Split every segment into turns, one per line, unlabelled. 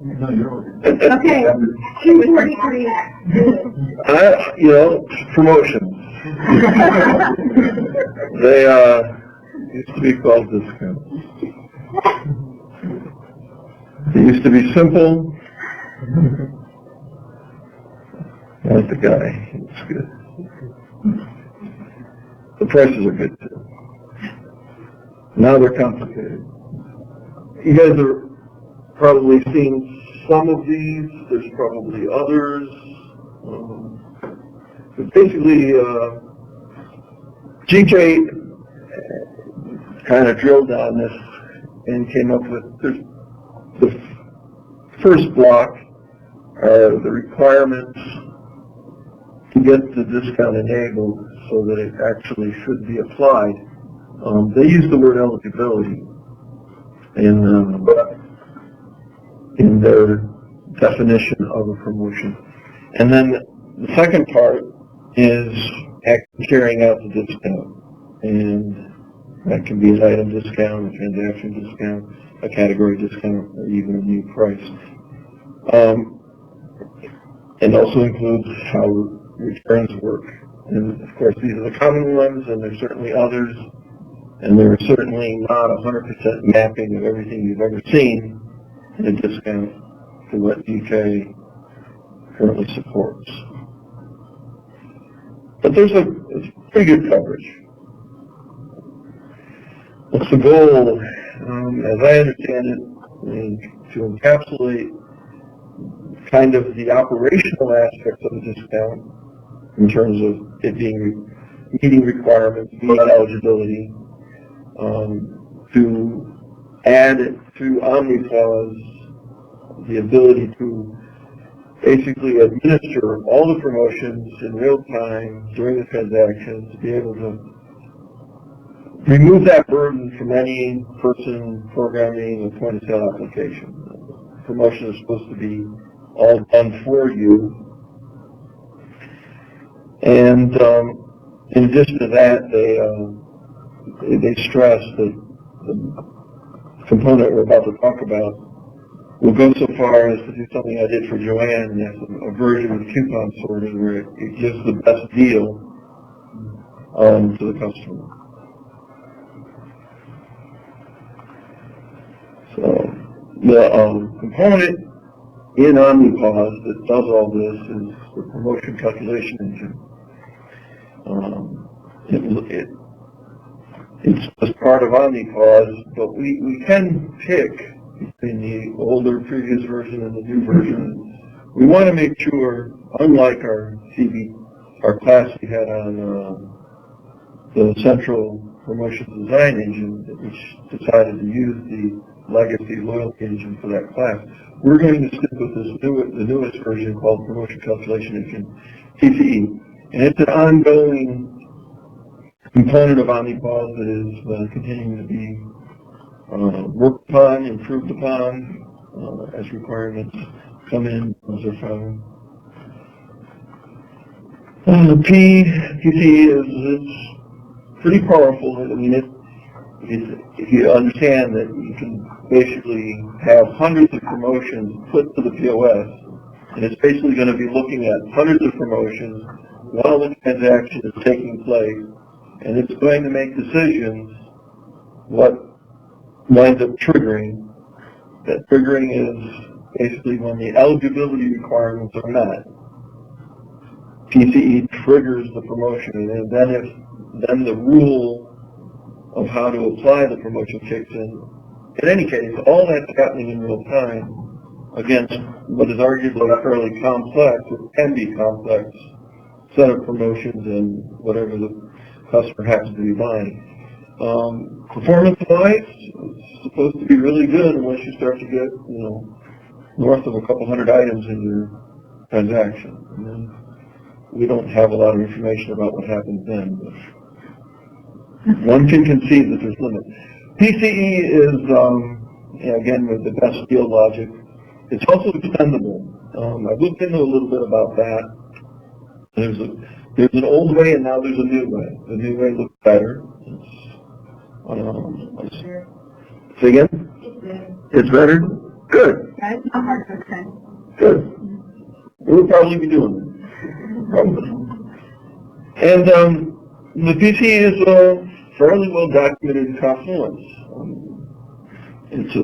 No, you're
Okay, 243.
Promotions. They used to be called discounts. They used to be simple. Like the guy, it's good. The prices are good too. Now they're complicated. You guys are probably seen some of these. There's probably others. But basically, GK kind of drilled on this and came up with the first block are the requirements to get the discount enabled so that it actually should be applied. They use the word eligibility in their definition of a promotion. And then the second part is actually carrying out the discount. And that can be an item discount, a transaction discount, a category discount, or even a new price. And also includes how returns work. And of course, these are the common ones, and there's certainly others. And there is certainly not 100% mapping of everything you've ever seen in a discount to what GK currently supports. But there's a pretty good coverage. What's the goal? As I understand it, is to encapsulate kind of the operational aspects of the discount in terms of it being meeting requirements, meeting eligibility, to add to Omnipause the ability to basically administer all the promotions in real time during the transaction, to be able to remove that burden from any person programming a point-of-sale application. Promotion is supposed to be all done for you. And in addition to that, they stress that the component we're about to talk about will go so far as to do something I did for Joanne, and that's a version of coupon sorting where it gives the best deal to the customer. So the component in Omnipause that does all this is the promotion calculation engine. It's just part of Omnipause, but we can pick between the older previous version and the new version. We want to make sure, unlike our class we had on the central promotion design engine, that we decided to use the legacy loyalty engine for that class, we're going to stick with the newest version called Promotion Calculation Engine, PCE. And it's an ongoing component of Omnipause that is continuing to be worked upon, improved upon, as requirements come in, as they're found. PCE is pretty powerful. I mean, if you understand that you can basically have hundreds of promotions put to the POS, and it's basically going to be looking at hundreds of promotions while the transaction is taking place, and it's going to make decisions what winds up triggering. That triggering is basically when the eligibility requirements are met. PCE triggers the promotion, and then the rule of how to apply the promotion kicks in. In any case, all that's happening in real time against what is arguably a fairly complex, or can be complex, set of promotions and whatever the customer happens to be buying. Performance-wise, it's supposed to be really good unless you start to get, north of a couple hundred items in your transaction. And then we don't have a lot of information about what happens then, but one can concede that there's limits. PCE is, again, with the best field logic. It's also extendable. I've looked into a little bit about that. There's an old way and now there's a new way. The new way looks better. Say again? It's better? Good.
Yeah, it's not hard to extend.
Good. We'll probably be doing it. Probably. And the PC is fairly well documented in Confluence. It's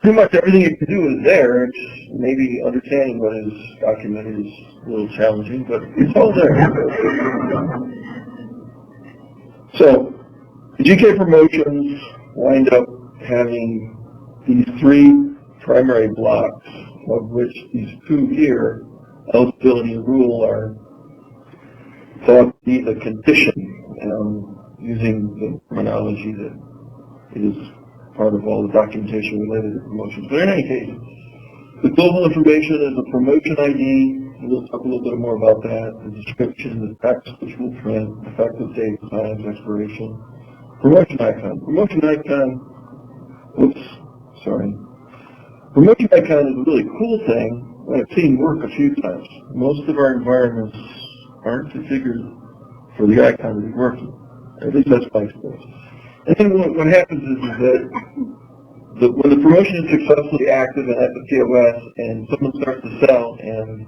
pretty much everything it can do is there. It's maybe understanding what is documented is a little challenging, but it's all there. So, the GK promotions wind up having these three primary blocks, of which these two here, eligibility and rule, are thought to be the condition, using the terminology that is part of all the documentation related to promotions. But in any case, the global information is a promotion ID. We'll talk a little bit more about that. The description, the text, which will print, effective date, times, expiration. Promotion icon. Promotion icon, Promotion icon is a really cool thing that I've seen work a few times. Most of our environments aren't configured for the icon to be working. At least that's my experience. And then what happens is that when the promotion is successfully active and at the POS and someone starts to sell, and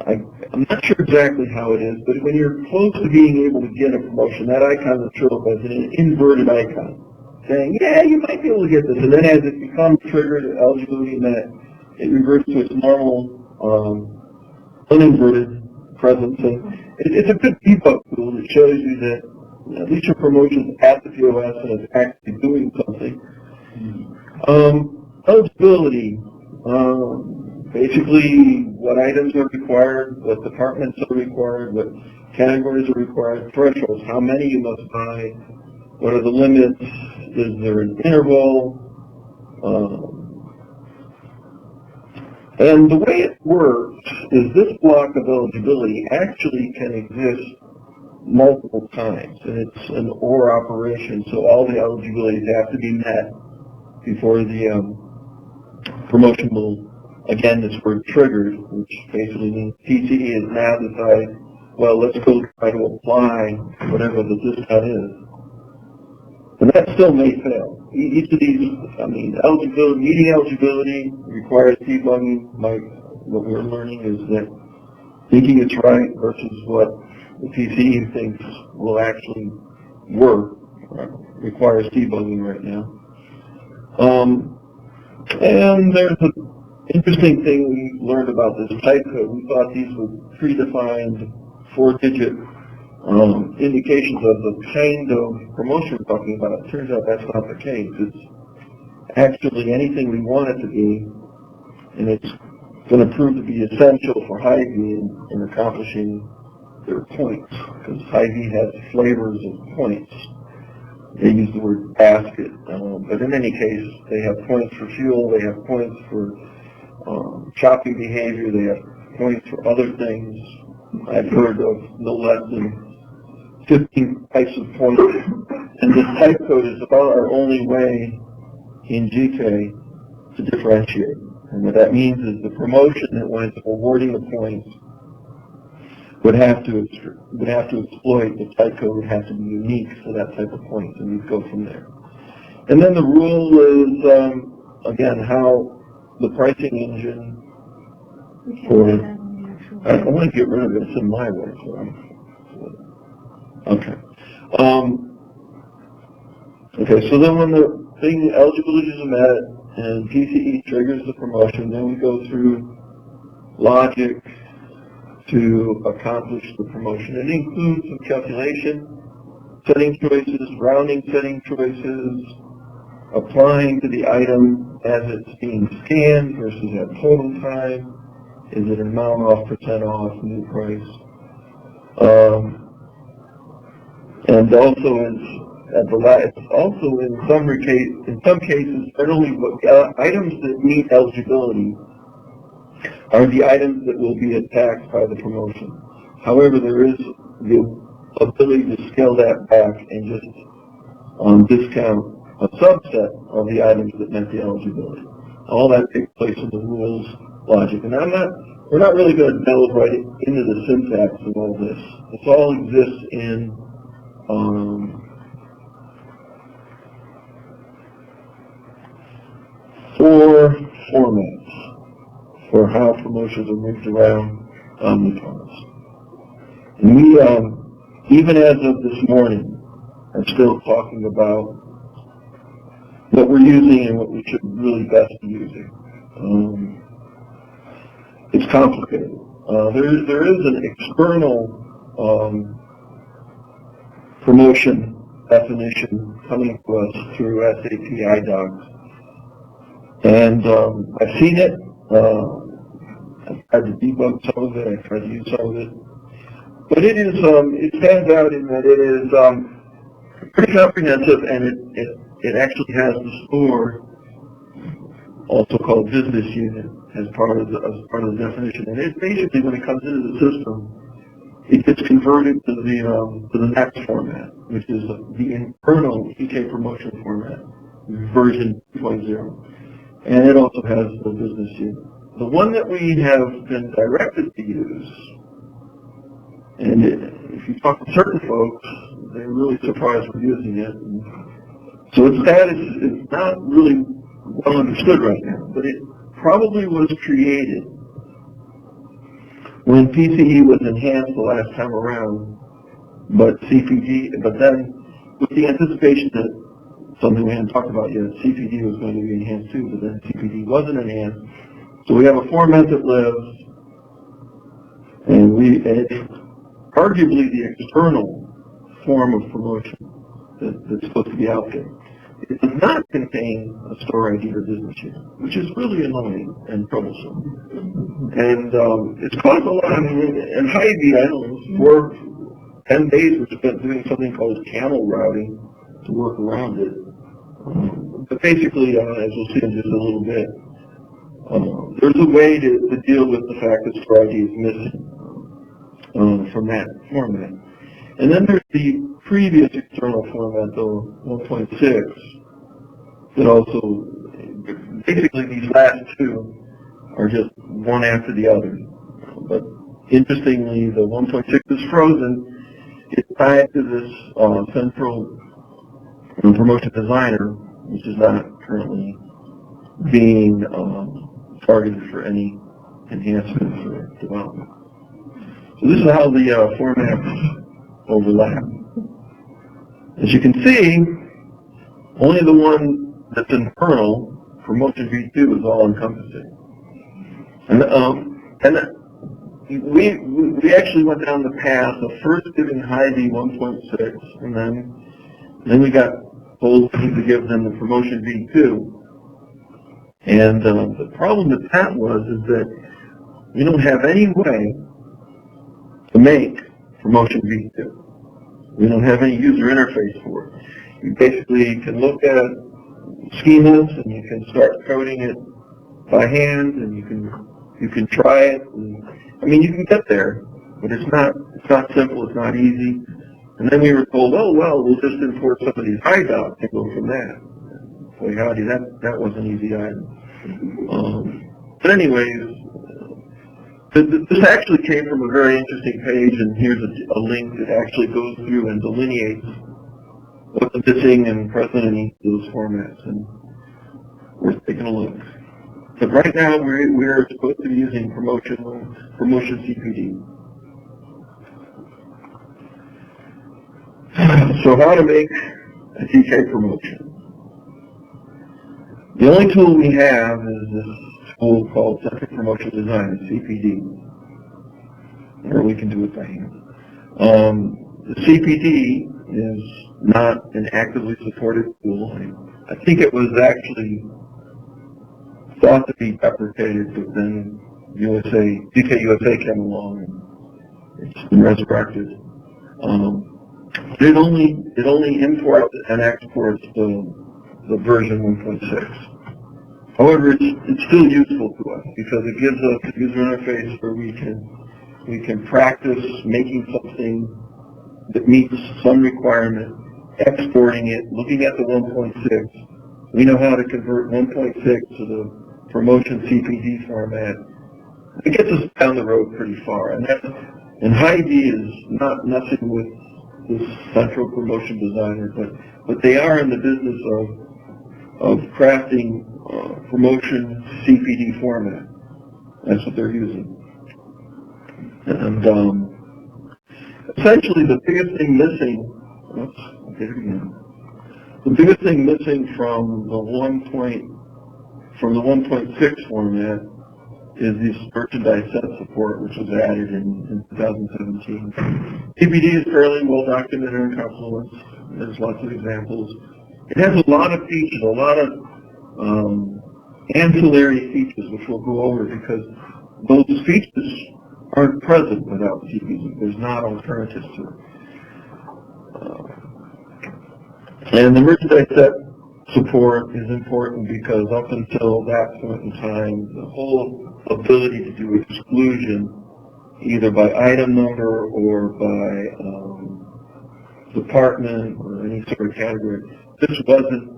I'm not sure exactly how it is, but when you're close to being able to get a promotion, that icon will show up as an inverted icon, saying, yeah, you might be able to get this. And then as it becomes triggered, eligibility met, it reverts to its normal uninverted presence. And it's a good debug tool that shows you that at least your promotion's at the POS and it's actually doing something. Eligibility. Basically, what items are required, what departments are required, what categories are required, thresholds, how many you must buy, what are the limits, is there an interval, and the way it works is this block of eligibility actually can exist multiple times, and it's an OR operation, so all the eligibilities have to be met before the promotion will, again, this word triggered, which basically means TCE is now decide, well, let's go try to apply whatever the discount is. And that still may fail. Each of these, eligibility, meeting eligibility requires debugging. What we're learning is that thinking it's right versus what the PCE thinks will actually work requires debugging right now. And there's an interesting thing we learned about this type code. We thought these were predefined 4-digit indications of the kind of promotion we're talking about. It turns out that's not the case. It's actually anything we want it to be, and it's going to prove to be essential for Hy-Vee in accomplishing their points, because Hy-Vee has flavors of points. They use the word basket, but in any case, they have points for fuel, they have points for shopping behavior, they have points for other things. I've heard of no less than 15 types of points, and this type code is about our only way in GK to differentiate. And what that means is the promotion that winds up awarding the points would have to exploit the type code, would have to be unique for that type of point, and we'd go from there. And then the rule is, again, how the pricing engine for, I want to get rid of it, it's in my way, okay. Okay, so then when the thing, eligibility is met, and PCE triggers the promotion, then we go through logic to accomplish the promotion. It includes some calculation, setting choices, rounding setting choices, applying to the item as it's being scanned versus at total time. Is it an amount off, percent off, new price? And also in some cases, not only items that meet eligibility are the items that will be attacked by the promotion. However, there is the ability to scale that back and just discount a subset of the items that met the eligibility. All that takes place in the rules logic. And we're not really going to delve right into the syntax of all this. This all exists in 4 formats for how promotions are moved around Omnipause. And we, even as of this morning, are still talking about what we're using and what we should really best be using. It's complicated. There is an external promotion definition coming to us through SAP iDocs. And I've seen it. I've tried to debug some of it. I've tried to use some of it. But it is, it stands out in that it is pretty comprehensive, and it actually has the store, also called business unit, as part of the definition. And it basically, when it comes into the system, it gets converted to the next format, which is the internal EK promotion format, version 2.0. And it also has the business unit. The one that we have been directed to use, and if you talk to certain folks, they're really surprised we're using it. And so its status is not really well understood right now, but it probably was created when PCE was enhanced the last time around, but then with the anticipation that something we hadn't talked about yet, CPD was going to be enhanced too, but then CPD wasn't enhanced. So we have a format that lives, and it's arguably the external form of promotion that's supposed to be out there. It does not contain a store ID or business unit, which is really annoying and troublesome. And it's caused a lot. I mean, in Hy-Vee, I don't know, 10 days we spent doing something called camel routing to work around it. But basically, as we'll see in just a little bit, there's a way to deal with the fact that store ID is missing from that format. And then there's the previous external format, though 1.6, that also, basically these last two are just one after the other. But interestingly, the 1.6 is frozen. It's tied to this central promotion designer, which is not currently being targeted for any enhancements or development. So this is how the formats overlap. As you can see, only the one that's internal, promotion V2, is all encompassing. And we actually went down the path of first giving Hy-Vee 1.6, and then we got told to give them the promotion V2. And the problem with that is that we don't have any way to make promotion V2. We don't have any user interface for it. You basically can look at schemas and you can start coding it by hand, and you can try it. And, I mean, you can get there, but it's not simple. It's not easy. And then we were told, oh well, we'll just import some of these iDocs and go from that. Boy, howdy, that wasn't easy either. But anyways. This actually came from a very interesting page, and here's a link that actually goes through and delineates what's missing and present in each of those formats, and we're taking a look. But right now, we're supposed to be using promotion CPD. So how to make a TK promotion? The only tool we have is this tool called Central Promotion Design, CPD, or we can do it by hand. The CPD is not an actively supported tool. I think it was actually thought to be deprecated, but then DK USA came along and it's been resurrected. It only imports and exports the version 1.6. However, it's still useful to us because it gives us a user interface where we can practice making something that meets some requirement, exporting it, looking at the 1.6. We know how to convert 1.6 to the promotion CPD format. It gets us down the road pretty far. And Hy-Vee is not messing with this central promotion designer, but they are in the business of crafting promotion CPD format. That's what they're using. And essentially the biggest thing missing, the biggest thing missing from the 1.6 format is this merchandise set support, which was added in 2017. CPD is fairly well documented in Confluence. There's lots of examples. It has a lot of features, a lot of ancillary features, which we'll go over because those features aren't present without CPD. There's not alternatives to it. And the merchandise set support is important because up until that point in time, the whole ability to do exclusion, either by item number or by department or any sort of category, just wasn't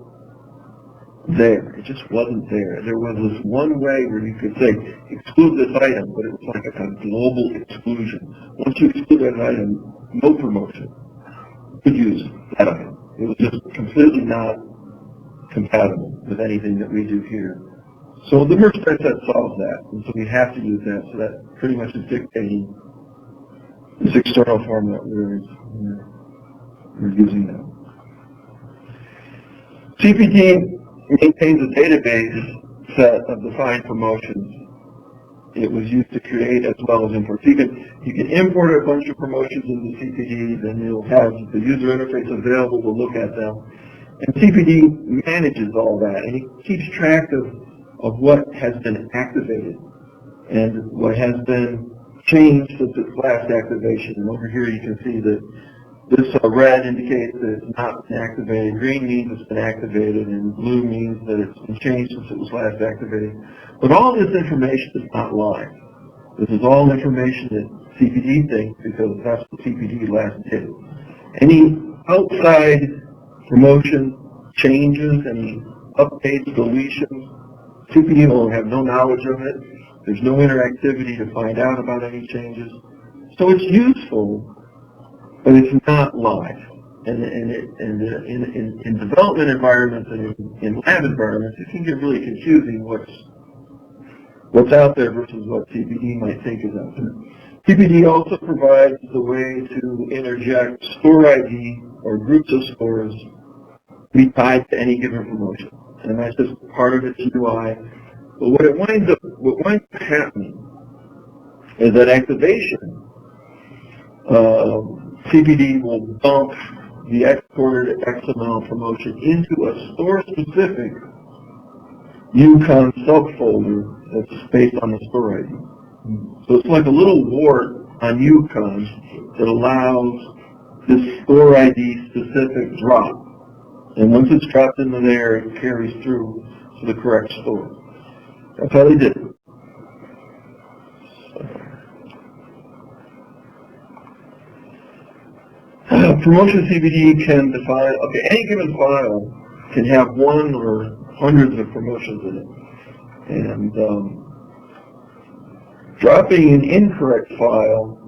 there. It just wasn't there. There was this one way where you could say, exclude this item, but it was like a global exclusion. Once you exclude that item, no promotion could use that item. It was just completely not compatible with anything that we do here. So the merchandise set solves that, and so we have to use that. So that pretty much is dictating this external format we're using now. CPD maintains a database set of defined promotions. It was used to create as well as import. So you can import a bunch of promotions into CPD, then you'll have the user interface available to look at them. And CPD manages all that, and it keeps track of what has been activated and what has been changed since its last activation. And over here you can see that this red indicates that it's not been activated, green means it's been activated, and blue means that it's been changed since it was last activated. But all this information is not live. This is all information that CPD thinks because that's what CPD last did. Any outside promotion changes, any updates, deletions, CPD will have no knowledge of it. There's no interactivity to find out about any changes. So it's useful, but it's not live. And in development environments and in lab environments, it can get really confusing what's out there versus what CPD might think is out there. CPD also provides the way to interject store ID or groups of stores to be tied to any given promotion. And that's just part of its UI. But what winds up happening is that activation, CPD will dump the exported XML promotion into a store-specific UConn subfolder that's based on the store ID. So it's like a little wart on UConn that allows this store ID specific drop. And once it's dropped into there, it carries through to the correct store. That's how they did it. Promotion CPD can define, any given file can have one or hundreds of promotions in it. And dropping an incorrect file,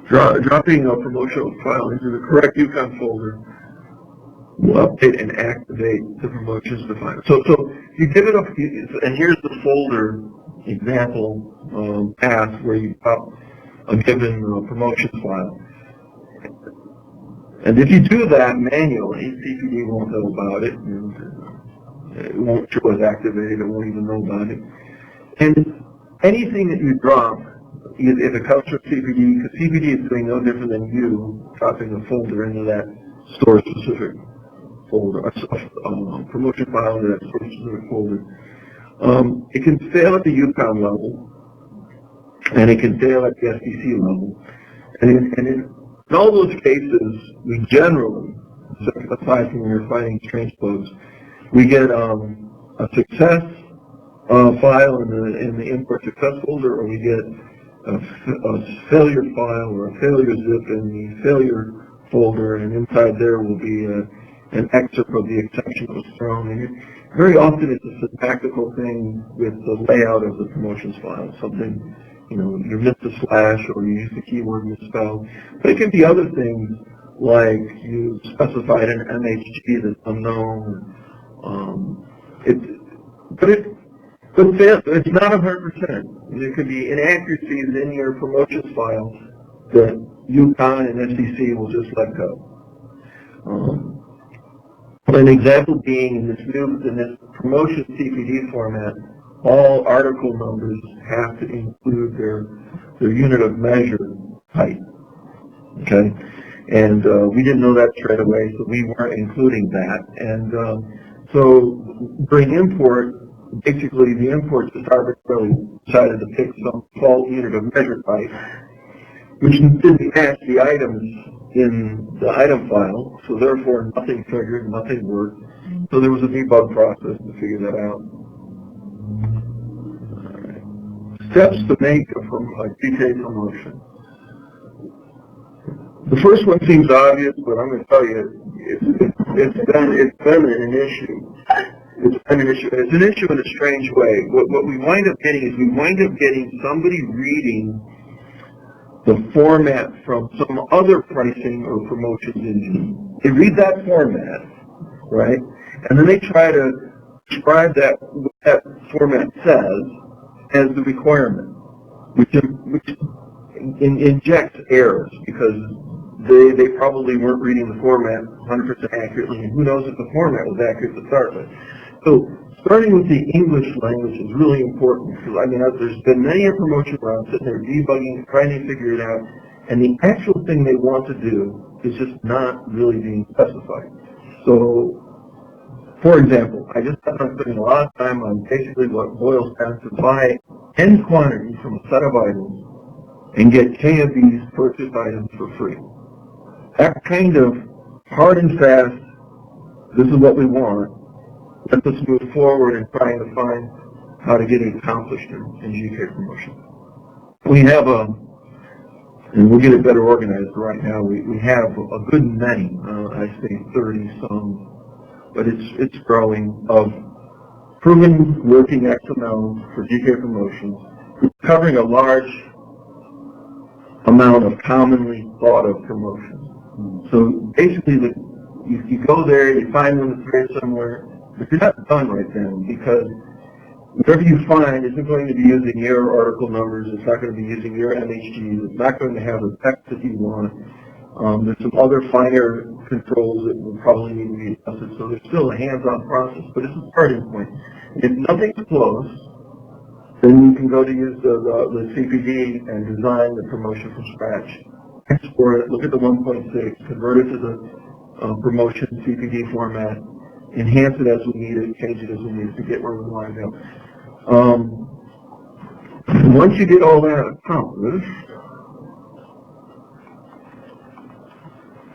dropping a promotional file into the correct UConn folder will update and activate the promotions defined. So you give it and here's the folder example path where you drop a given promotion file. And if you do that manually, CPD won't know about it. And it won't show as activated. It won't even know about it. And anything that you drop, if it comes from CPD, because CPD is doing no different than you dropping a folder into that store-specific folder, a promotion file into that store-specific folder. It can fail at the UConn level, and it can fail at the SDC level. And in all those cases, we generally, aside from when we're fighting strange bugs, we get a success file in the import success folder, or we get a failure file or a failure zip in the failure folder, and inside there will be an excerpt of the exception that was thrown. And very often it's a syntactical thing with the layout of the promotions file, something, you missed a slash or you used the keyword misspelled. But it can be other things like you specified an MHG that's unknown, But it's not 100%. There could be inaccuracies in your promotions file that UConn and SEC will just let go. An example being in this promotion CPD format, all article numbers have to include their unit of measure height. Okay, and we didn't know that straight away, so we weren't including that. And so during import, basically the import just arbitrarily decided to pick some default unit of measure height, which didn't match the items in the item file, so therefore nothing triggered, nothing worked. So there was a debug process to figure that out. All right. Steps to make a GK promotion. The first one seems obvious, but I'm going to tell you, it's been an issue. It's been an issue. It's an issue in a strange way. What we wind up getting is somebody reading the format from some other pricing or promotions engine. They read that format, right? And then they try to describe what that format says as the requirement, which injects errors because they probably weren't reading the format 100% accurately, and who knows if the format was accurate to start with. So starting with the English language is really important because, I mean, there's been many a promotion where I'm sitting there debugging, trying to figure it out, and the actual thing they want to do is just not really being specified. So, for example, I just got done spending a lot of time on basically what boils down to buy N quantities from a set of items and get K of these purchased items for free. That kind of hard and fast, this is what we want, let us move forward in trying to find how to get it accomplished in GK promotion. We have and we'll get it better organized right now, we have a good many, I say 30 some, but it's growing, of proven working XML for GK promotions, covering a large amount of commonly thought of promotions. So basically, you go there, you find one that's very similar, but you're not done right then, because whatever you find isn't going to be using your article numbers, it's not going to be using your MHGs, it's not going to have the text that you want. There's some other finer controls that will probably need to be adjusted, so there's still a hands-on process, but it's a starting point. If nothing's close, then you can go to use the CPD and design the promotion from scratch. Export it, look at the 1.6, convert it to the promotion CPD format, enhance it as we need it, change it as we need it to get where we want to go. Once you get all that accomplished,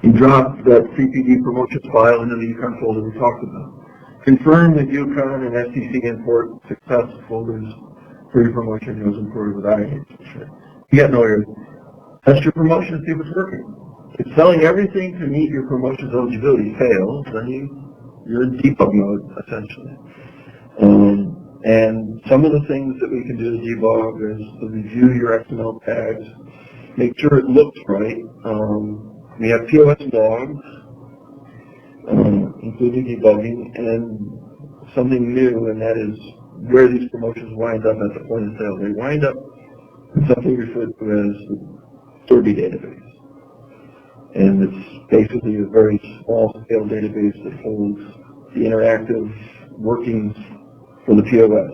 you drop that CPD promotions file into the UConn folder we talked about. Confirm that UConn and SEC import success folders for your promotion was imported without any issue. You got no errors. Test your promotion and see if it's working. If selling everything to meet your promotion's eligibility fails, then you're in debug mode, essentially. And some of the things that we can do to debug is to review your XML tags, make sure it looks right. We have POS logs, including debugging, and something new, and that is where these promotions wind up at the point of sale. They wind up in something referred to as Derby database. And it's basically a very small-scale database that holds the interactive workings for the POS.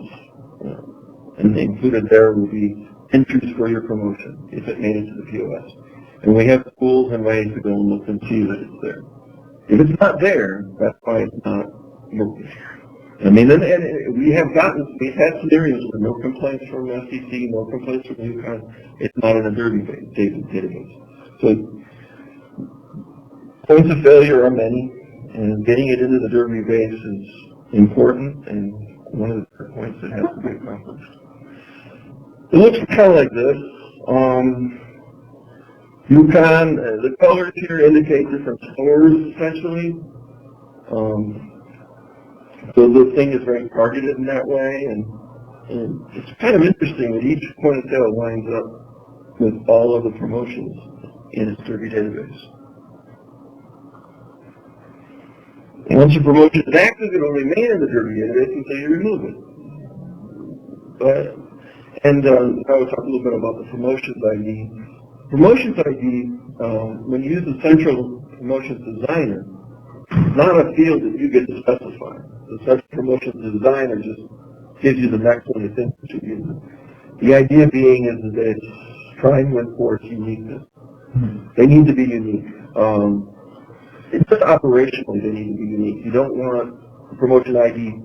And included there will be entries for your promotion if it made it to the POS. And we have tools and ways to go and look and see that it's there. If it's not there, that's why it's not working. I mean, and we've had scenarios where no complaints from SEC, no complaints from UConn. It's not in a Derby database. So points of failure are many, and getting it into the Derby base is important, and one of the points that has to be accomplished. It looks kind of like this. UConn, the colors here indicate different stores, essentially. So the thing is very targeted in that way, and it's kind of interesting that each point of sale lines up with all of the promotions in its Derby database. And once a promotion is active, it will remain in the Derby database until you remove it. I will talk a little bit about the promotions ID. Promotions ID, when you use the central promotions designer, not a field that you get to specify. The central promotions designer just gives you the next one you think you should use. The idea being is that it's trying to enforce uniqueness. They need to be unique. It's just operationally they need to be unique. You don't want promotion ID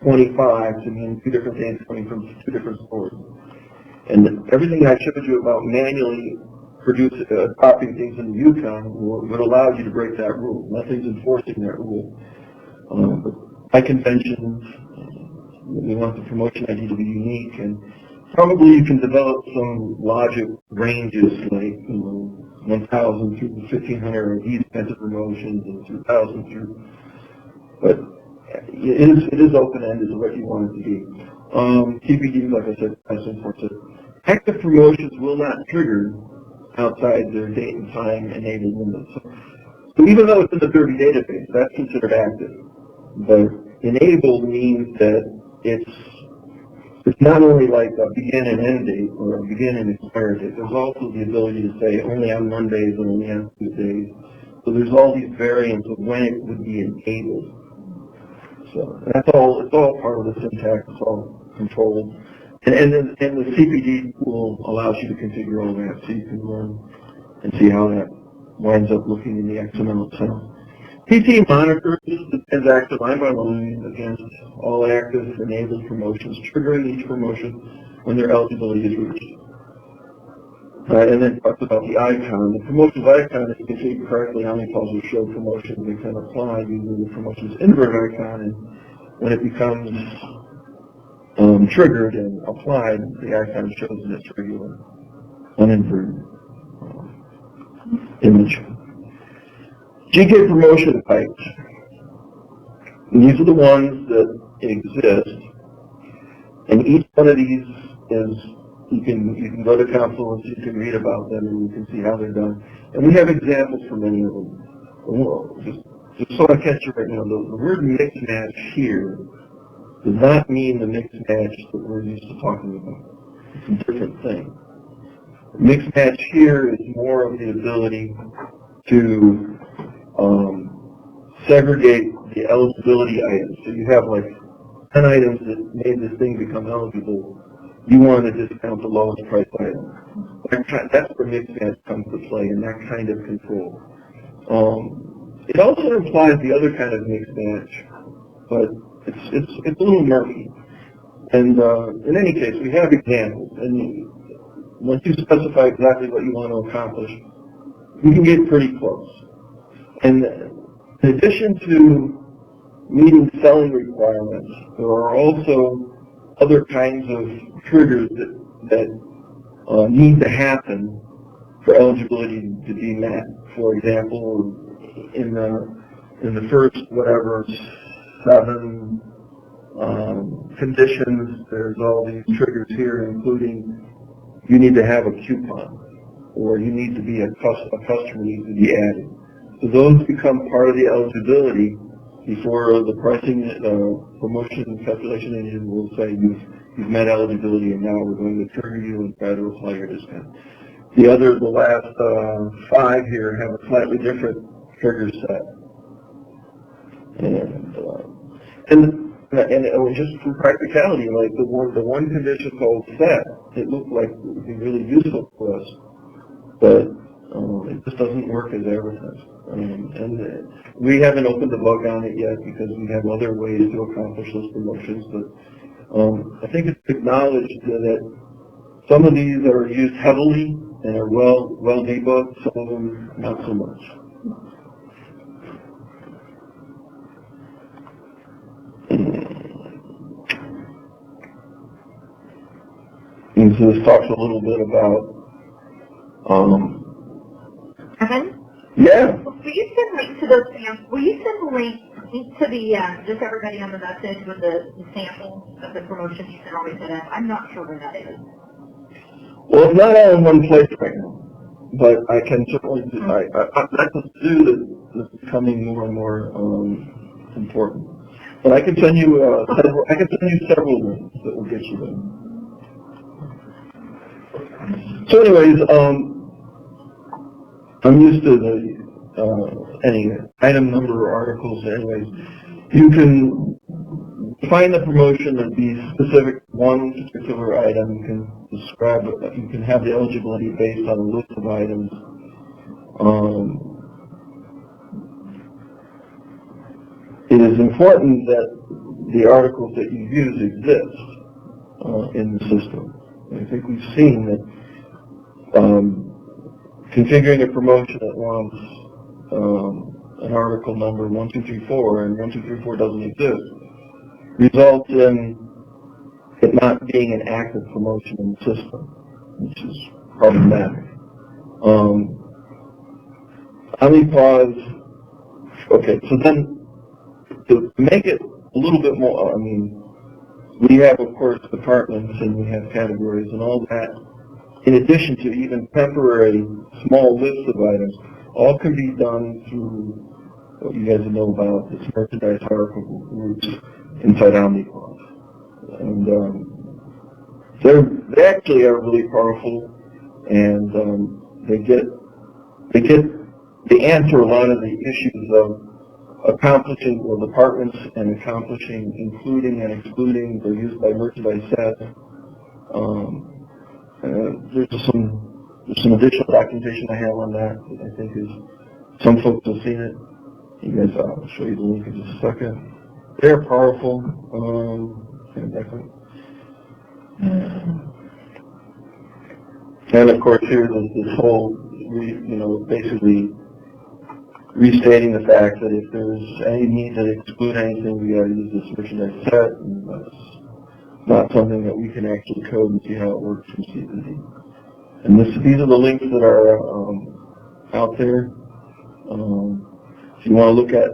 25 to mean two different things coming from two different stores. And everything I showed you about manually copying things in the Yukon would allow you to break that rule. Nothing's enforcing that rule. But by convention, we want the promotion ID to be unique, and probably you can develop some logic ranges like 1,000 through 1,500 of these kinds of promotions, and 2,000 through. But it is open-ended to what you want it to be. TPD, like I said, has enforced it. Active promotions will not trigger outside their date and time enabled limits. So even though it's in the Derby database, that's considered active. But enabled means that it's not only like a begin and end date or a begin and expire date. There's also the ability to say only on Mondays and only on Tuesdays. So there's all these variants of when it would be enabled. So it's all part of the syntax. It's all controlled. And the CPD tool allows you to configure all that, so you can run and see how that winds up looking in the XML itself. PT monitors the transaction line by line against all active enabled promotions, triggering each promotion when their eligibility is reached. And then talks about the icon. The promotions icon, if you configure correctly, how many calls will show promotions and can apply using the promotions invert icon. And when it becomes triggered and applied, the icon shows in its regular uninverted image. GK promotion types. And these are the ones that exist, and each one of these is you can go to Confluence, you can read about them, and you can see how they're done. And we have examples for many of them. Just so I catch you right now, the word mix match here does not mean the mix match that we're used to talking about. It's a different thing. Mix match here is more of the ability to segregate the eligibility items. So you have like 10 items that made this thing become eligible. You want to discount the lowest price item. That's where mix match comes to play, and that kind of control. It also implies the other kind of mix match, but it's a little murky. And in any case, we have examples, and once you specify exactly what you want to accomplish, you can get pretty close. And in addition to meeting selling requirements, there are also other kinds of triggers that need to happen for eligibility to be met. For example, in the first whatever 7 conditions, there's all these triggers here, including you need to have a coupon, or you need to be a customer needs to be added. So those become part of the eligibility before the pricing promotion calculation engine will say you've met eligibility, and now we're going to trigger you and try to apply your discount. The last 5 here have a slightly different trigger set. And just for practicality, like the one condition called set, it looked like it would be really useful for us, but it just doesn't work as advertised. And we haven't opened the bug on it yet because we have other ways to accomplish those promotions. But I think it's acknowledged that some of these are used heavily and are well debugged. Some of them not so much. And so this talks a little bit about
Evan?
Yeah.
Will you send links to those samples? Will you send links to the, just everybody on the message with the samples of the promotions you can always set up? I'm not sure where that is.
Well, it's not all in one place right now, but I can certainly do, I can do this is becoming more and more important. But I can send you several links that will get you there. So anyways, I'm used to any item number articles. Anyways, you can find the promotion and be specific to one particular item. You can describe it. You can have the eligibility based on a list of items. It is important that the articles that you use exist in the system. I think we've seen that configuring a promotion that wants an article number 1234 and 1234 doesn't exist results in it not being an active promotion in the system, which is problematic. Omnipause, okay, so then to make it a little bit more, I mean, we have, of course, departments and we have categories and all that, in addition to even temporary small lists of items, all can be done through what you guys know about, this merchandise article groups inside Omnipause. And they actually are really powerful, and they answer a lot of the issues of accomplishing, or departments and accomplishing, including and excluding. They're used by merchandise sets. There's some additional documentation I have on that I think is, some folks have seen it. You guys, I'll show you the link in just a second. They're powerful. And of course here there's this whole, basically restating the fact that if there's any need to exclude anything, we got to use this merchandise set, and that's not something that we can actually code and see how it works from C to D. And these are the links that are out there. If you want to look at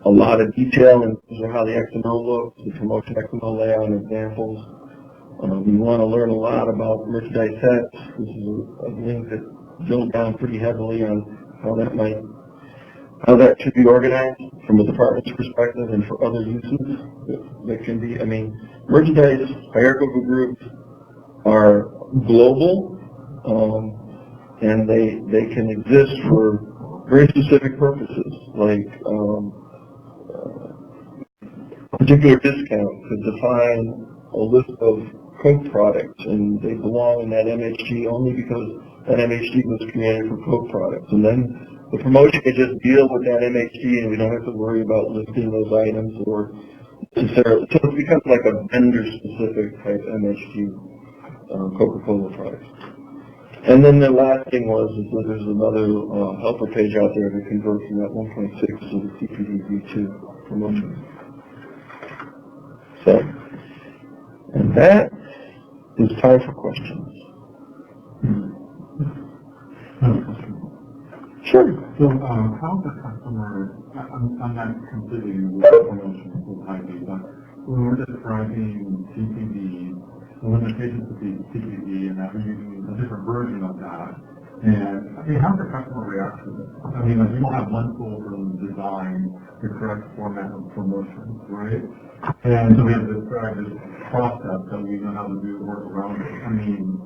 a lot of detail in terms of how the XML looks, the promotion XML layout and examples, you want to learn a lot about merchandise sets. This is a link that drilled down pretty heavily on how that should be organized from a department's perspective and for other uses that can be. I mean, merchandise hierarchical groups are global, and they can exist for very specific purposes, like a particular discount could define a list of Coke products, and they belong in that MHG only because that MHG was created for Coke products. And then the promotion can just deal with that MHG, and we don't have to worry about listing those items or necessarily. So it becomes like a vendor-specific type MHG Coca-Cola products. And then the last thing was that there's another helper page out there to convert from that 1.6 to the CPD V2 promotion. So, and that is time for questions. Sure.
So, how the customer, I'm not completely with the promotion with ID, but when we're describing CPD, the limitations of the CPD, and that we're using a different version of that, and I mean, how does the customer react to this? I mean, like, we don't have one tool for design the correct format of promotions, right? And so we have to describe this process so we know how to do work around it. I mean,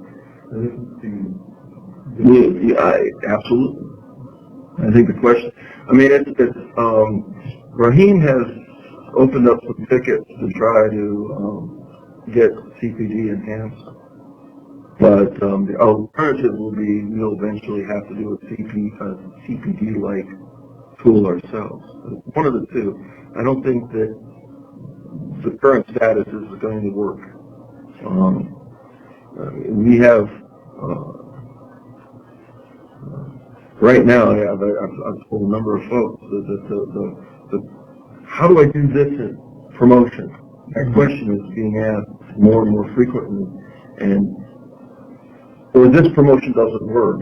this seems...
Absolutely. I think the question, I mean, Raheem has opened up some tickets to try to get CPD enhanced, but the alternative will be we'll eventually have to do a CPD-like tool ourselves. One of the two. I don't think that the current status is going to work. We have right now, I've told a number of folks that how do I do this in promotion? That question is being asked more and more frequently, or this promotion doesn't work,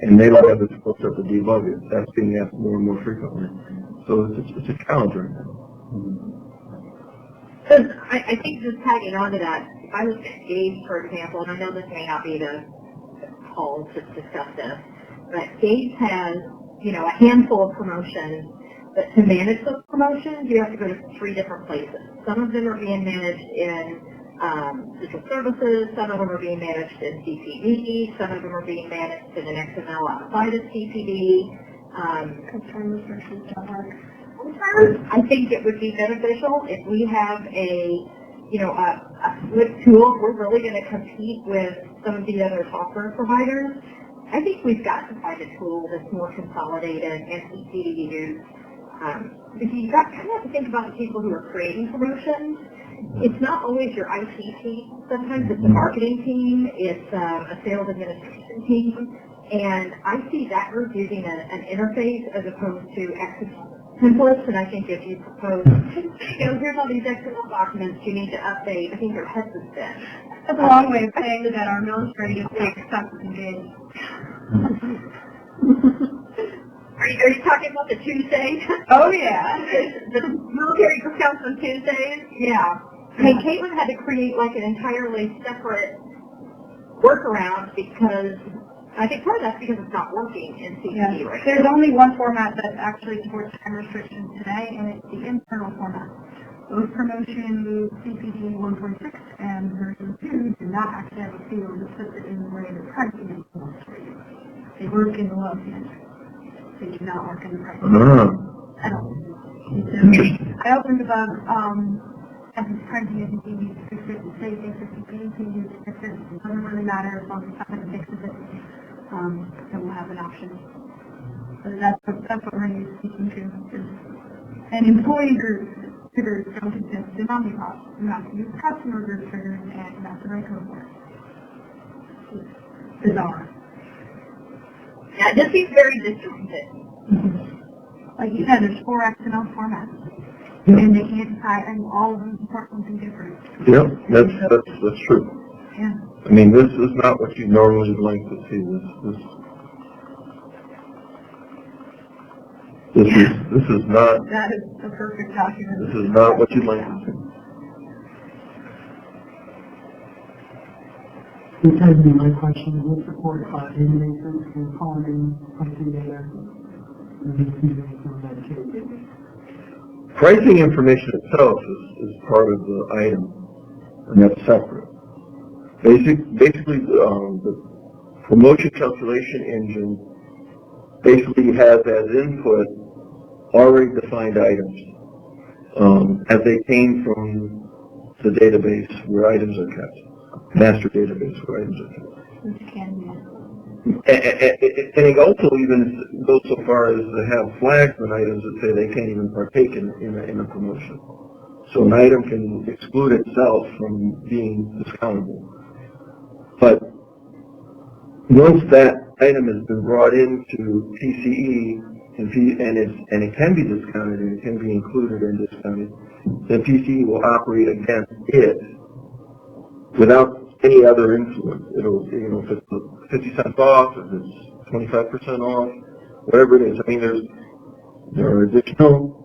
and they don't have the skill set to debug it. That's being asked more and more frequently. So it's a challenge right now.
So I think just tagging on to that, if I look at Gage, for example, and I know this may not be the call to discuss this, but Gage has, a handful of promotions but to manage those promotions, you have to go to 3 different places. Some of them are being managed in social services, some of them are being managed in CPD, some of them are being managed in an XML outside of CPD. I think it would be beneficial if we have a good tool. We're really going to compete with some of the other software providers. I think we've got to find a tool that's more consolidated and easy to use. Because you kind of have to think about the people who are creating promotions. It's not always your IT team. Sometimes it's a marketing team. It's a sales administration team. And I see that group using an interface as opposed to templates. And I think if you propose, here's all these XML documents you need to update, I think your heads would spin.
That's a long way of saying that our military just takes stuff and did.
Are you talking about the Tuesdays?
Oh, yeah.
The military discounts on Tuesdays? Yeah. I mean, Caitlin had to create like an entirely separate workaround because I think part of that's because it's not working in CPD right now.
There's only one format that actually supports time restrictions today, and it's the internal format. Both promotion CPD 1.6 and version 2 do not actually have a field that puts it in the way that pricing is supposed to. They work in the love hand. They do not work in the pricing at all. So I opened the bug as it's printing as you need to fix it and say things that you need to fix it. It doesn't really matter as long as somebody fixes it. Then we'll have an option. So that's what we're going to be speaking to. And employee groups triggers don't exist in Omnipod. You have to use customer group triggers, and that's the right code for it. It's bizarre.
Yeah, it just seems very disjointed.
Like you said, there's 4 XML formats. And they can't decide, and all of them support something different.
Yep, that's true.
Yeah.
I mean, this is not what you normally like to see. This is not.
That is a perfect document.
This is not what you'd like to see.
This has been my question. What support databases and calling pricing data and receiving from Medicaid?
Pricing information itself is part of the item, and that's separate. Basically, the promotion calculation engine basically has as input already defined items as they came from the database where items are kept, master database where items are kept.
Which can be.
And it also even goes so far as to have flags on items that say they can't even partake in a promotion. So an item can exclude itself from being discountable. But once that item has been brought into PCE and it can be discounted and it can be included and discounted, then PCE will operate against it without any other influence. It'll, if it's 50 cents off, if it's 25% off, whatever it is. I mean, there are additional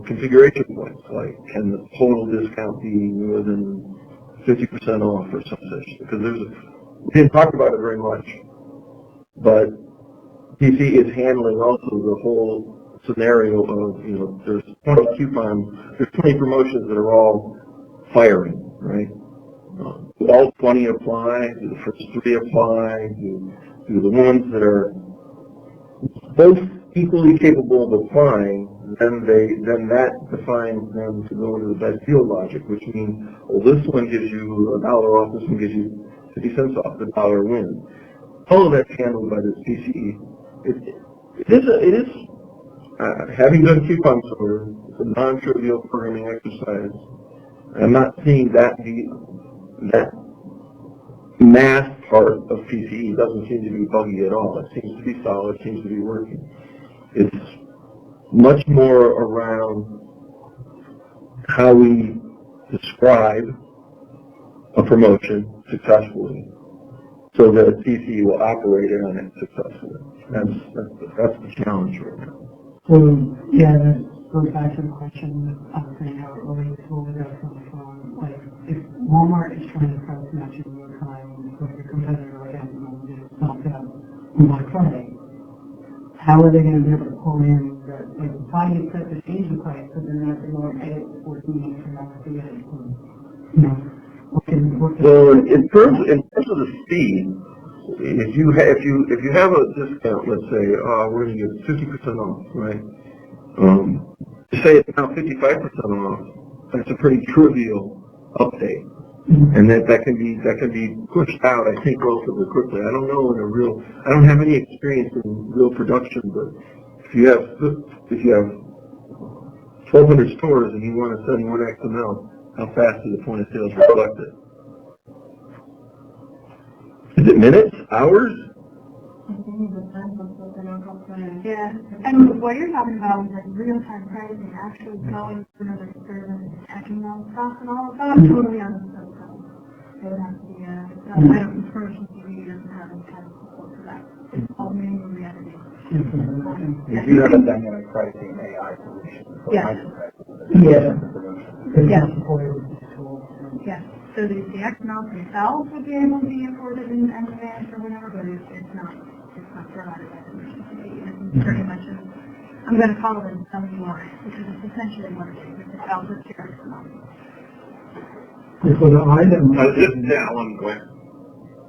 configuration points, like can the total discount be more than 50% off or something? Because we didn't talk about it very much, but PC is handling also the whole scenario of, there's 20 coupons, there's 20 promotions that are all firing, right? All 20 apply, do the first 3 apply, do the ones that are both equally capable of applying, then that defines them to go into the best deal logic, which means, well, this one gives you $1 off, this one gives you 50 cents off, the $1 wins. All of that's handled by this PCE. It is having done coupon sorter, it's a non-trivial programming exercise. I'm not seeing that math part of PCE doesn't seem to be buggy at all. It seems to be solid, it seems to be working. It's much more around how we describe a promotion successfully so that PCE will operate on it successfully. That's the challenge right now.
So, yeah, that goes back to the question of saying how it relates to what we got from the phone. Like, if Walmart is trying to price match in real time with a competitor like Amazon did, it's not that on Black Friday, how are they going to be able to pull in that like, finally set the changing price, but then that's more edit 14 years from now to get it. You know, what can,
Well, in terms of the speed, if you have a discount, let's say, we're going to get 50% off, right? Say it's now 55% off. That's a pretty trivial update, and that can be pushed out, I think, relatively quickly. I don't know I don't have any experience in real production, but if you have 1,200 stores and you want to send one XML, how fast do the point of sales reflect it? Is it minutes? Hours?
Yeah, and what you're talking about is like real-time pricing, actually going through another service, checking all the stuff and all of that, totally on the system. It would have to be I don't, Promotion TV doesn't have any kind of support for that. It's all manually edited.
You do have a dynamic pricing AI solution. for
Yeah.
hybrid pricing.
Yeah.
Yeah.
Yeah.
Yeah, so the XMLs themselves would be able to be imported in advance or whatever, but it's not provided by Promotion TV. It's pretty much I'm going to call it a dummy line, because it's essentially what it is. It's a Alpha XML.
For the item.
This is Alan Ware.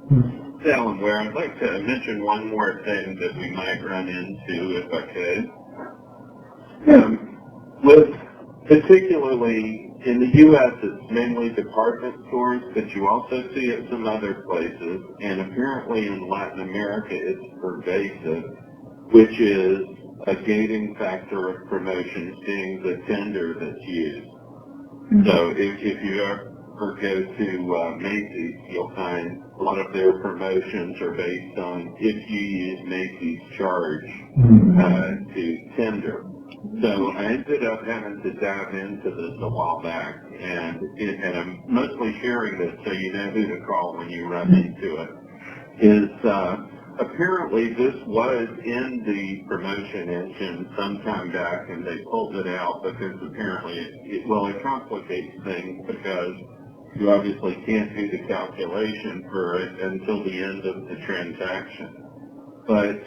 This is Alan Ware. I'd like to mention one more thing that we might run into, if I could. With particularly in the U.S., it's mainly department stores, but you also see it some other places, and apparently in Latin America it's pervasive, which is a gating factor of promotions being the tender that's used. So if you ever go to Macy's, you'll find a lot of their promotions are based on if you use Macy's charge to tender. So I ended up having to dive into this a while back, and I'm mostly sharing this so you know who to call when you run into it, is apparently this was in the promotion engine some time back, and they pulled it out because apparently it complicates things because you obviously can't do the calculation for it until the end of the transaction. But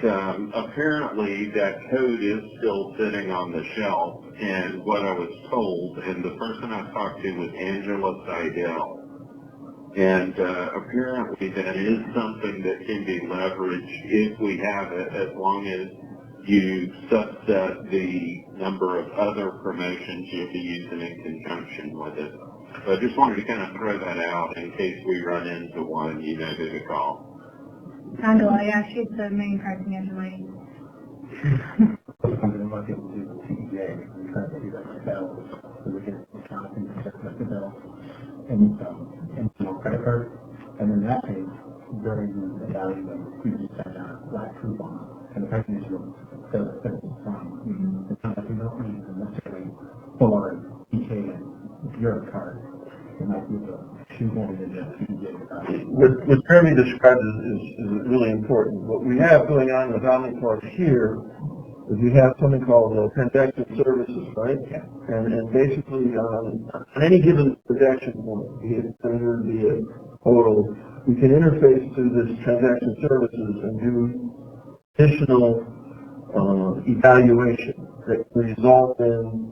apparently that code is still sitting on the shelf, and what I was told, and the person I talked to was Angela Seidel, and apparently that is something that can be leveraged if we have it, as long as you subset the number of other promotions you'll be using in conjunction with it. So I just wanted to kind of throw that out in case we run into one, you know who to call.
Angela, yeah, she's the main pricing engine lady.
The company might be able to do the TEA, we try to do that ourselves, so we can account and check the bill and credit card, and in that case, during the value of we just send out a flat coupon, and the pricing is still fine. It's not like we don't need to necessarily pull our EK and Euro card. We might be able to shoehorn it into TEA.
What Jeremy described is really important. What we have going on with Omnipod here is we have something called transaction services, right? And basically on any given transaction point, be it tender, be it total, we can interface to this transaction services and do additional evaluation that result in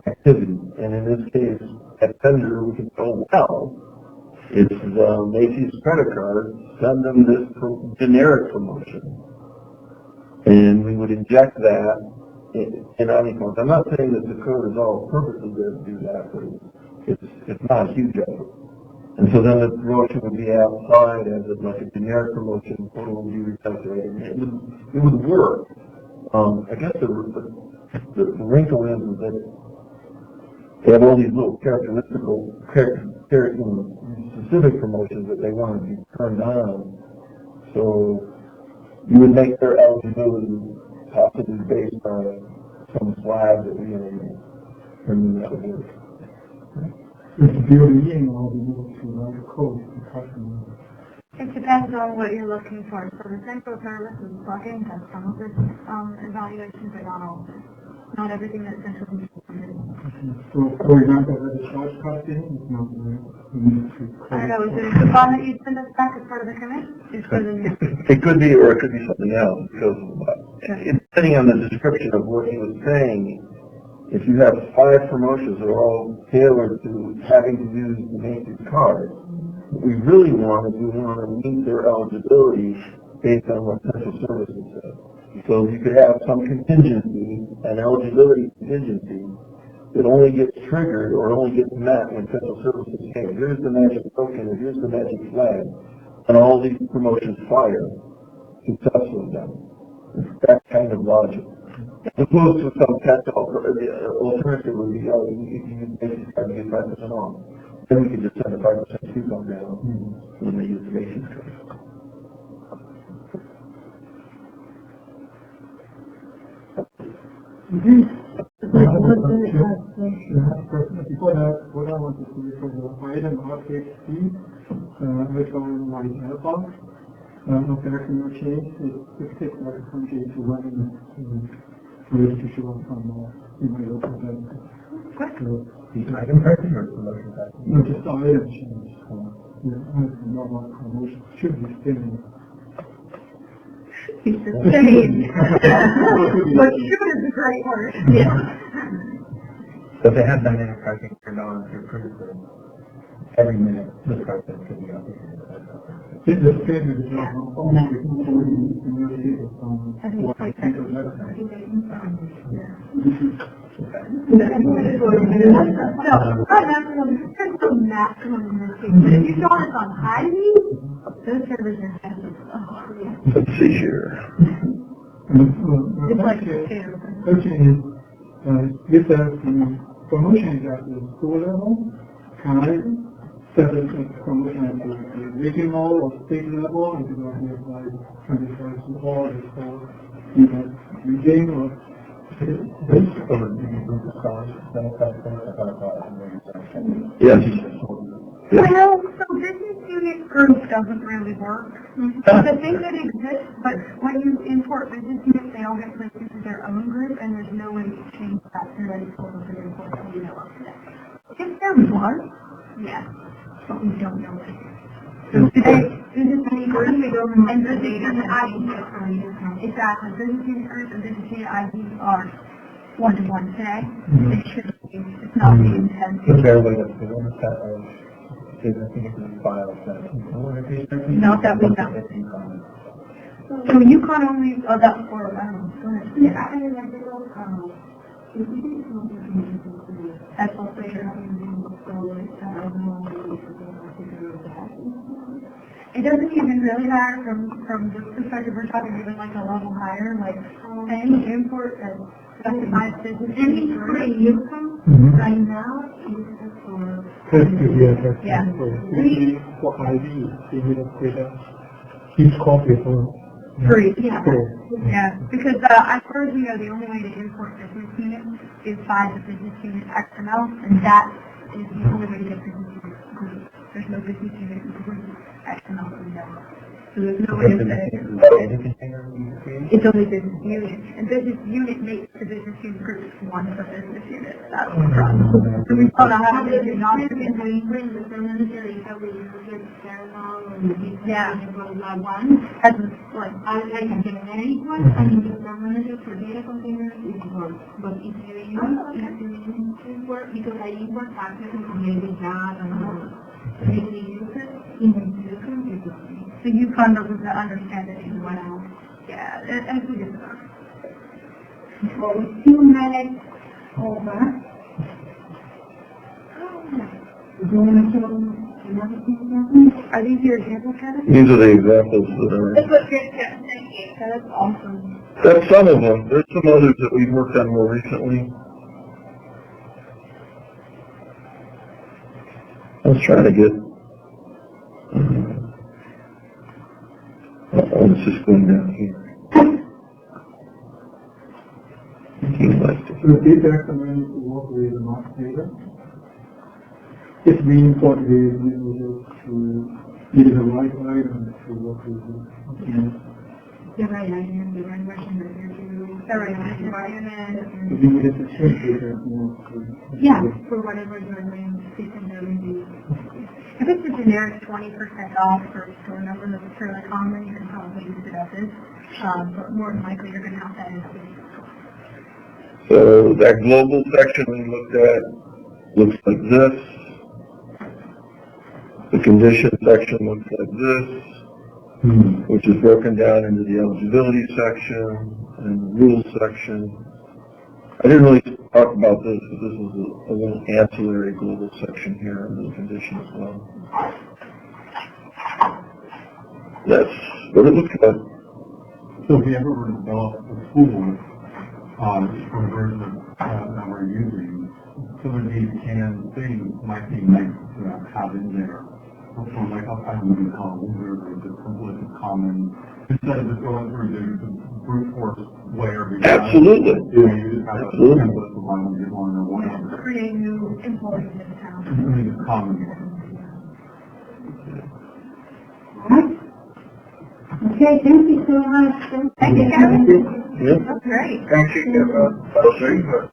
activity. And in this case, at tender, we can go, well, it's Macy's credit card, send them this generic promotion. And we would inject that in Omnipod. I'm not saying that the code is all perfectly good to do that, but it's not a huge effort. And so then the promotion would be outside as like a generic promotion, total would be recalculated. It would work. I guess the wrinkle is that they have all these little specific promotions that they want to be turned on. So you would make their eligibility possibly based on some flag that we enable, and that would work.
It's building all the rules to write a code to customer.
It depends on what you're looking for. So the central service is plugin does some of this evaluation, but not all of it. Not everything that central control is.
So, for example, the charge costing is not there.
I don't know, is it the file that you send us back as part of the commit?
It could be, or it could be something else, because depending on the description of what he was saying, if you have 5 promotions that are all tailored to having to use the Macy's card, what we really want is we want to meet their eligibility based on what Central Services says. So you could have some contingency, an eligibility contingency, that only gets triggered or only gets met when Central Services say, hey, here's the magic token or here's the magic flag, and all these promotions fire successfully done. It's that kind of logic. As opposed to some catch-all, the alternative would be, oh, you basically try to get 5% off. Then we could just send a 5% coupon down when they use the Macy's card.
Before that, what I wanted to do for the item RTXT, which on my mailbox, no character, no change, it takes like 20 to 1 minute for it to show up on in my local database. So,
The item pricing or promotion pricing?
no, just the item change. Normal promotion should be still.
It's the same.
But should is a great word.
Yeah.
So if they have dynamic pricing turned on to approve every minute, the price could be updated.
It's the same as the
I think it's quite fair. No, there's no maximum message. If you saw this on Hy-Vee, those servers are heavy. Oh, yeah.
Let's see here.
It's like
Question is, this the promotion is at the school level, can I set a promotion at the regional or state level, and do I have like 25 to all the schools in the region or
Yes.
Well, so business unit group doesn't really work. It's a thing that exists, but when you import business units, they all get placed into their own group, and there's no way to change that through any sort of an import that we know of today. If there was, yes, but we don't know it. So today, business unit group and business unit ID, exactly, business unit group and business unit ID are one-to-one today. They should be, it's not the intent. Not that we know. So you can't only, oh, that's for, go ahead. Yeah. That's also it doesn't even really matter from this perspective, we're talking even like a level higher, like any import that specifies business. Any income right now yeah.
For ID, they need to create each copy for
Free, yeah. Yeah, because as far as we know, the only way to import business units is by the business unit XML, and that is the only way to get business unit group. There's no business unit group XML we know. So there's no way to say it's only business unit, and business unit makes the business unit group one of the business units. That's the problem. So we don't know how to do not to get yeah. As like I can generate one, I mean the manager for data containers is work. But if you use work because I import access and maybe that and maybe use it in the user. So you kind of understand it as well. Yeah, as we discussed. Well, we still manage over. Are these your examples, Kevin?
These are the examples that are.
That's what you're saying. That's awesome.
That's some of them. There's some others that we've worked on more recently. Let's try to get. It's just going down here.
So this recommends to work with the master data. If we import this, we will just use the right item to work with it.
the right item, the right version that you're doing, the right environment, yeah, for whatever your main secondary is. If it's a generic 20% off for a store number that's fairly common, you can probably use it as is, but more than likely you're going to have that in place.
So that global section we looked at looks like this. The condition section looks like this, which is broken down into the eligibility section and the rules section. I didn't really talk about this, but this is a little ancillary global section here in the condition as well. That's what it looks like.
So if we ever were to develop a tool, for the version that we're using, some of these canned things might be nice to have in there. So like I would call it the simplest common, instead of just going through the brute force way every time.
Absolutely.
You know, you just have a kind of list of one, get one or whatever.
Create new employees in the town.
I mean, it's common.
Okay, thank you so much.
Thank you, Kevin.
Yeah.
That's great.
Thank you, Kevin.